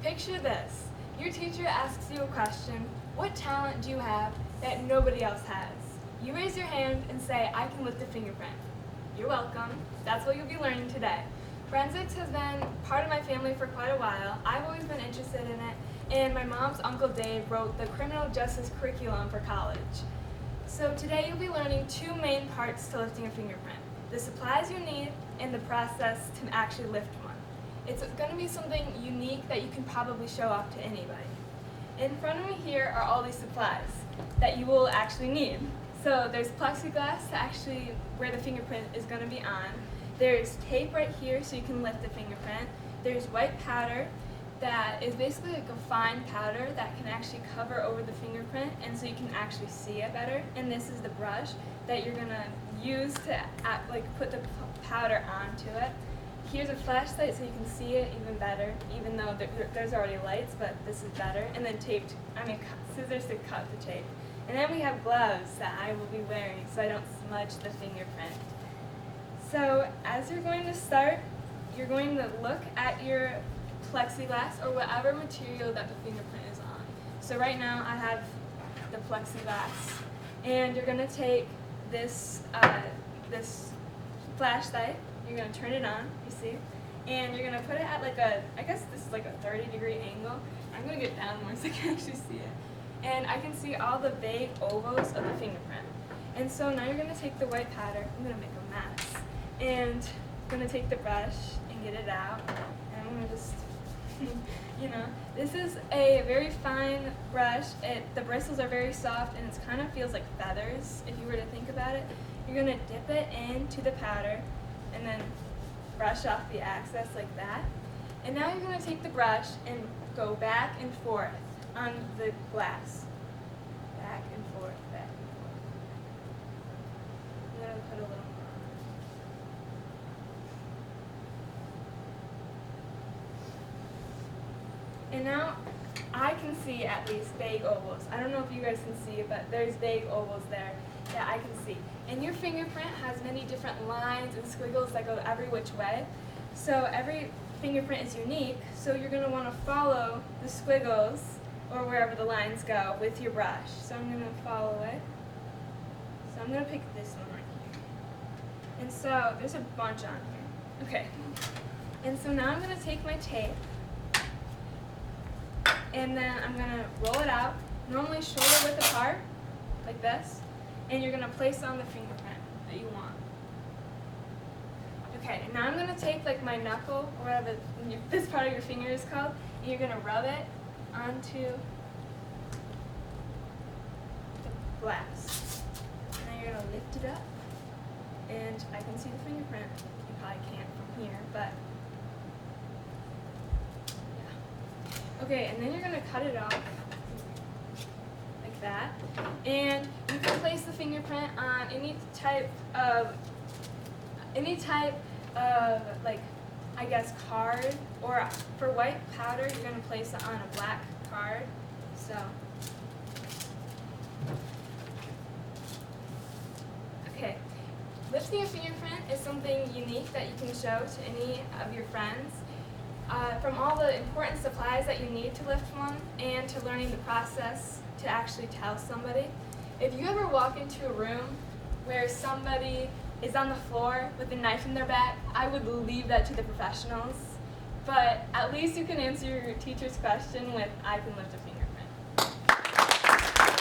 Picture this. Your teacher asks you a question, what talent do you have that nobody else has? You raise your hand and say, I can lift a fingerprint. You're welcome. That's what you'll be learning today. Forensics has been part of my family for quite a while. I've always been interested in it, and my mom's Uncle Dave wrote the criminal justice curriculum for college. So today you'll be learning two main parts to lifting a fingerprint: the supplies you need and the process to actually lift one. It's going to be something unique that you can probably show off to anybody. In front of me here are all these supplies that you will actually need. So there's plexiglass to actually where the fingerprint is going to be on. There's tape right here so you can lift the fingerprint. There's white powder that is basically like a fine powder that can actually cover over the fingerprint, and so you can actually see it better. And this is the brush that you're going to use to put the powder onto it. Here's a flashlight so you can see it even better, even though there's already lights, but this is better. And then scissors to cut the tape. And then we have gloves that I will be wearing so I don't smudge the fingerprint. So as you're going to start, you're going to look at your plexiglass or whatever material that the fingerprint is on. So right now I have the plexiglass, and you're going to take this flashlight. You're going to turn it on, you see, and you're going to put it at I guess this is like a 30-degree angle. I'm going to get down more so I can actually see it. And I can see all the vague ovals of the fingerprint. And so now you're going to take the white powder. I'm going to make a mess. And I'm going to take the brush and get it out. And I'm going to just, this is a very fine brush. The bristles are very soft, and it kind of feels like feathers if you were to think about it. You're going to dip it into the powder and then brush off the excess like that. And now you're going to take the brush and go back and forth on the glass. Back and forth, back and forth. I'm going to put a little more on. And now I can see at least vague ovals. I don't know if you guys can see it, but there's vague ovals there that I can see. And your fingerprint has many different lines and squiggles that go every which way. So every fingerprint is unique, so you're going to want to follow the squiggles or wherever the lines go with your brush. So I'm going to follow it. So I'm going to pick this one right here. And so there's a bunch on here. Okay. And so now I'm going to take my tape, and then I'm going to roll it out, normally shoulder width apart, like this, and you're going to place on the fingerprint that you want. Okay, and now I'm going to take my knuckle, or whatever this part of your finger is called, and you're going to rub it onto the glass. And then you're going to lift it up, and I can see the fingerprint. You probably can't from here, but yeah. Okay, and then you're going to cut it off like that. And you can place the fingerprint on any type of I guess card, or for white powder you're going to place it on a black card. So okay, lifting a fingerprint is something unique that you can show to any of your friends. From all the important supplies that you need to lift one, and to learning the process to actually tell somebody. If you ever walk into a room where somebody is on the floor with a knife in their back, I would leave that to the professionals. But at least you can answer your teacher's question with, I can lift a fingerprint.